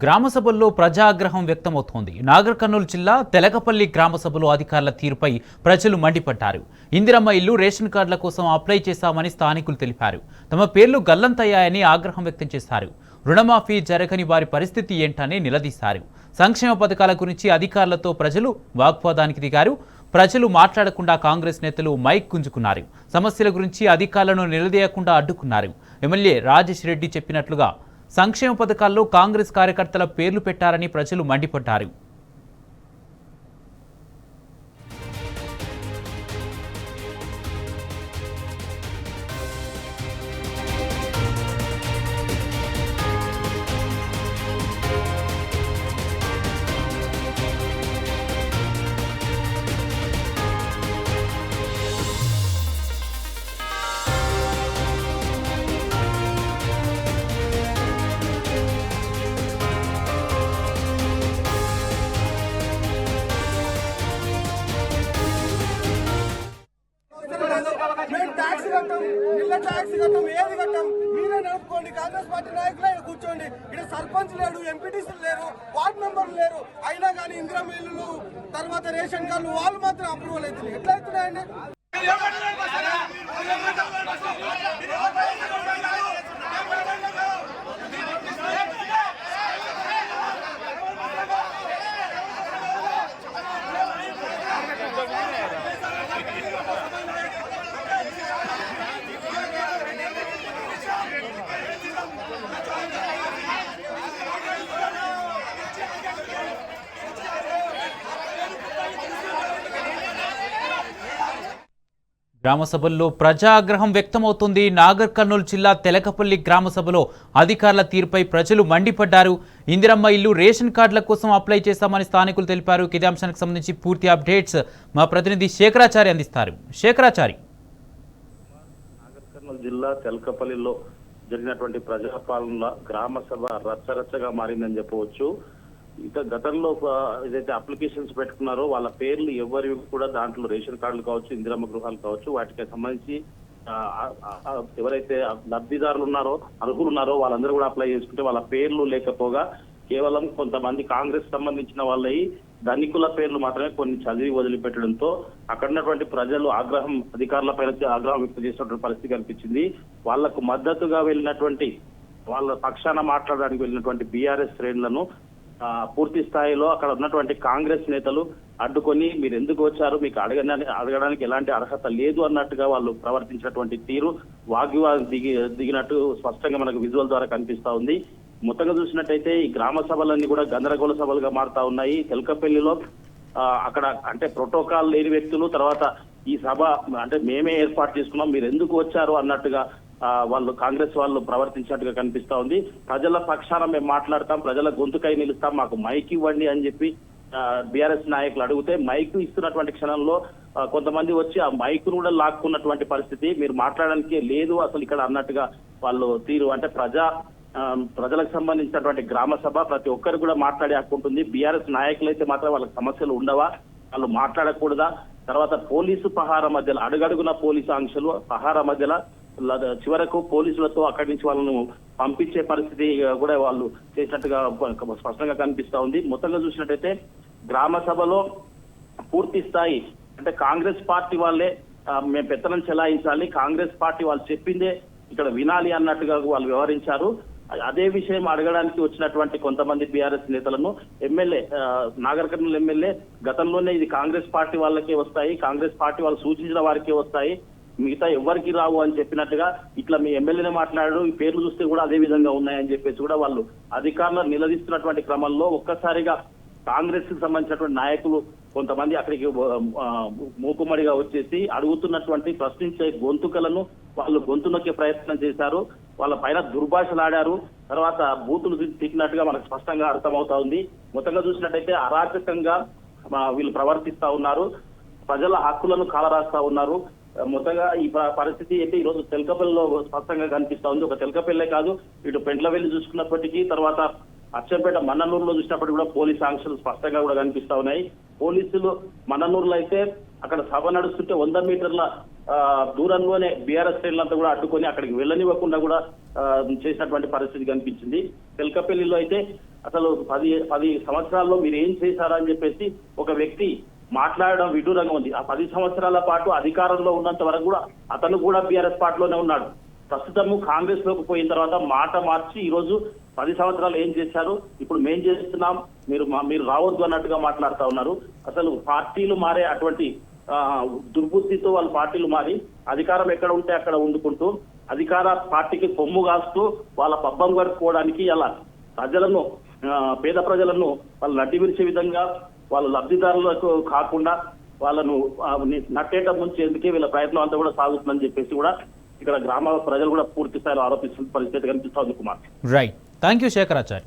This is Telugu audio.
గ్రామ సభల్లో ప్రజాగ్రహం వ్యక్తమవుతోంది. నాగర్ కర్నూలు జిల్లా తెలకపల్లి గ్రామ సభలో అధికారుల తీరుపై ప్రజలు మండిపడ్డారు. ఇందిరమ్మ ఇల్లు రేషన్ కార్డుల కోసం అప్లై చేశామని స్థానికులు తెలిపారు. తమ పేర్లు గల్లంతయ్యాయని ఆగ్రహం వ్యక్తం చేశారు. రుణమాఫీ జరగని వారి పరిస్థితి ఏంటని నిలదీశారు. సంక్షేమ పథకాల గురించి అధికారులతో ప్రజలు వాగ్వాదానికి దిగారు. ప్రజలు మాట్లాడకుండా కాంగ్రెస్ నేతలు మైక్ గుంజుకున్నారు. సమస్యల గురించి అధికారులను నిలదీయకుండా అడ్డుకున్నారు. ఎమ్మెల్యే రాజేష్ రెడ్డి చెప్పినట్లుగా సంక్షేమ పథకాల్లో కాంగ్రెస్ కార్యకర్తల పేర్లు పెట్టారని ప్రజలు మండిపడ్డారు. మీరే నడుపుకోండి. కాంగ్రెస్ పార్టీ నాయకులు ఆయన కూర్చోండి. ఇక్కడ సర్పంచ్ లేరు, ఎంపీటీసీలు లేరు, వార్డు మెంబర్లు లేరు. అయినా కానీ ఇందిరమ్మ ఇల్లులు తర్వాత రేషన్ కార్డులు వాళ్ళు మాత్రం అప్రూవల్ అవుతున్నాయి. ఎట్లా అవుతున్నాయండి? గ్రామ సభల్లో ప్రజాగ్రహం వ్యక్తమవుతుంది. నాగర్ కర్నూలు జిల్లా తెలకపల్లి గ్రామ సభలో అధికారుల తీరుపై ప్రజలు మండిపడ్డారు. ఇందిరమ్మ ఇల్లు రేషన్ కార్డుల కోసం అప్లై చేశామని స్థానికులు తెలిపారు. ఇదే అంశానికి సంబంధించి పూర్తి అప్డేట్స్ మా ప్రతినిధి శేఖరాచారి అందిస్తారు. శేఖరాచారి, నాగర్ కర్నూలు జిల్లా తెలకపల్లిలో జరిగినటువంటి ప్రజాపాలన గ్రామ సభ రచ్చరచ్చగా మారిందని చెప్పవచ్చు. ఇక గతంలో ఏదైతే అప్లికేషన్స్ పెట్టుకున్నారో వాళ్ళ పేర్లు ఎవరివి కూడా దాంట్లో రేషన్ కార్డులు కావచ్చు, ఇందిరమ్మ గృహాలు కావచ్చు, వాటికి సంబంధించి ఎవరైతే లబ్ధిదారులు ఉన్నారో, అర్హులు ఉన్నారో వాళ్ళందరూ కూడా అప్లై చేసుకుంటే వాళ్ళ పేర్లు లేకపోగా కేవలం కొంతమంది కాంగ్రెస్ సంబంధించిన వాళ్ళవి ధనికుల పేర్లు మాత్రమే కొన్ని చదివి వదిలిపెట్టడంతో అక్కడ ఉన్నటువంటి ప్రజలు అధికారుల పైన ఆగ్రహం వ్యక్తం చేసినటువంటి పరిస్థితి కనిపించింది. వాళ్లకు మద్దతుగా వెళ్ళినటువంటి వాళ్ళ పక్షాన మాట్లాడడానికి వెళ్ళినటువంటి బీఆర్ఎస్ శ్రేణులను పూర్తి స్థాయిలో అక్కడ ఉన్నటువంటి కాంగ్రెస్ నేతలు అడ్డుకొని మీరు ఎందుకు వచ్చారు, మీకు అడగడానికి ఎలాంటి అర్హత లేదు అన్నట్టుగా వాళ్ళు ప్రవర్తించినటువంటి తీరు వాగ్వివాదం దిగినట్టు స్పష్టంగా మనకు విజువల్ ద్వారా కనిపిస్తా ఉంది. మొత్తంగా చూసినట్టయితే ఈ గ్రామ సభలన్నీ కూడా గందరగోళ సభలుగా మారుతా ఉన్నాయి. తెలకపల్లిలో అక్కడ అంటే ప్రోటోకాల్ లేని వ్యక్తులు తర్వాత ఈ సభ అంటే మేమే ఏర్పాటు చేసుకున్నాం, మీరు ఎందుకు వచ్చారు అన్నట్టుగా వాళ్ళు కాంగ్రెస్ వాళ్ళు ప్రవర్తించినట్టుగా కనిపిస్తా ఉంది. ప్రజల పక్షాన మేము మాట్లాడతాం, ప్రజల గొంతుకై నిలుస్తాం, మాకు మైక్ ఇవ్వండి అని చెప్పి బీఆర్ఎస్ నాయకులు అడిగితే మైక్ ఇస్తున్నటువంటి క్షణంలో కొంతమంది వచ్చి ఆ మైక్ కూడా లాక్కున్నటువంటి పరిస్థితి. మీరు మాట్లాడడానికి లేదు అసలు ఇక్కడ అన్నట్టుగా వాళ్ళు తీరు అంటే ప్రజలకు సంబంధించినటువంటి గ్రామ సభ ప్రతి ఒక్కరు కూడా మాట్లాడే హక్కు ఉంటుంది. బీఆర్ఎస్ నాయకులు అయితే మాత్రం వాళ్ళకి సమస్యలు ఉండవా, వాళ్ళు మాట్లాడకూడదా? తర్వాత పోలీసు పహార మధ్యలో అడుగడుగున పోలీసు ఆంక్షలు పహార మధ్యలో చివరకు పోలీసులతో అక్కడి నుంచి వాళ్ళను పంపించే పరిస్థితి కూడా వాళ్ళు చేసినట్టుగా స్పష్టంగా కనిపిస్తా ఉంది. మొత్తంగా చూసినట్టయితే గ్రామ సభలో పూర్తి స్థాయి అంటే కాంగ్రెస్ పార్టీ వాళ్ళే మేము పెత్తనం చెలాయించాలి, కాంగ్రెస్ పార్టీ వాళ్ళు చెప్పిందే ఇక్కడ వినాలి అన్నట్టుగా వాళ్ళు వ్యవహరించారు. అదే విషయం అడగడానికి వచ్చినటువంటి కొంతమంది బీఆర్ఎస్ నేతలను ఎమ్మెల్యే నాగర్ కర్నూలు ఎమ్మెల్యే గతంలోనే ఇది కాంగ్రెస్ పార్టీ వాళ్ళకే వస్తాయి, కాంగ్రెస్ పార్టీ వాళ్ళు సూచించిన వారికే వస్తాయి, మిగతా ఎవరికి రావు అని చెప్పినట్టుగా ఇట్లా మీ ఎమ్మెల్యేనే మాట్లాడారు, ఈ పేర్లు చూస్తే కూడా అదే విధంగా ఉన్నాయని చెప్పేసి కూడా వాళ్ళు అధికారులను నిలదీస్తున్నటువంటి క్రమంలో ఒక్కసారిగా కాంగ్రెస్ కి సంబంధించినటువంటి నాయకులు కొంతమంది అక్కడికి మూకుమ్మడిగా వచ్చేసి అడుగుతున్నటువంటి ప్రశ్నించే గొంతుకలను వాళ్ళు గొంతు నొక్కే ప్రయత్నం చేశారు. వాళ్ళ పైన దుర్భాషలాడారు. తర్వాత బూతులు తిట్టినట్టుగా మనకు స్పష్టంగా అర్థమవుతా ఉంది. మొత్తంగా చూసినట్టయితే అరాచకంగా వీళ్ళు ప్రవర్తిస్తా ఉన్నారు, ప్రజల హక్కులను కాలరాస్తా ఉన్నారు. మొత్తంగా ఈ పరిస్థితి అయితే ఈ రోజు తెలకపల్లిలో స్పష్టంగా కనిపిస్తా ఉంది. ఒక తెలకపల్లె కాదు, ఇటు పెంట్లవెల్లి చూసుకున్నప్పటికీ తర్వాత అచ్చంపేట మన్ననూరులో చూసినప్పటికీ కూడా పోలీసు ఆంక్షలు స్పష్టంగా కూడా కనిపిస్తా ఉన్నాయి. పోలీసులు మన్ననూరులో అయితే అక్కడ సభ నడుస్తుంటే 100 మీటర్ల దూరంలోనే బీఆర్ఎస్ శ్రేణులంతా కూడా అడ్డుకొని అక్కడికి వెళ్ళనివ్వకుండా కూడా చేసినటువంటి పరిస్థితి కనిపించింది. తెలకపల్లిలో అయితే అసలు 10 సంవత్సరాల్లో మీరు ఏం చేశారని చెప్పేసి ఒక వ్యక్తి మాట్లాడడం విడ్డూరంగా ఉంది. ఆ 10 సంవత్సరాల పాటు అధికారంలో ఉన్నంత వరకు కూడా అతను కూడా బీఆర్ఎస్ పార్టీలోనే ఉన్నాడు. ప్రస్తుతము కాంగ్రెస్ లోకి పోయిన తర్వాత మాట మార్చి ఈ రోజు 10 సంవత్సరాలు ఏం చేశారు, ఇప్పుడు మేం చేస్తున్నాం, మీరు రావద్దు అన్నట్టుగా మాట్లాడుతా ఉన్నారు. అసలు పార్టీలు మారే అటువంటి దుర్బుద్ధితో వాళ్ళ పార్టీలు మారి అధికారం ఎక్కడ ఉంటే అక్కడ వండుకుంటూ అధికార పార్టీకి కొమ్ము కాస్తూ వాళ్ళ పబ్బం గడుపుకోవడానికి అలా ప్రజలను పేద ప్రజలను వాళ్ళు నడ్డివిరిచే విధంగా వాళ్ళ లబ్ధిదారులకు కాకుండా వాళ్ళను నట్టేట ముంచేందుకే వీళ్ళ ప్రయత్నం అంతా కూడా సాగుతుందని చెప్పేసి కూడా ఇక్కడ గ్రామ ప్రజలు కూడా పూర్తి స్థాయిలో ఆరోపిస్తున్న పరిస్థితి కనిపిస్తోంది Kumar. Right, thank you Shekharachari.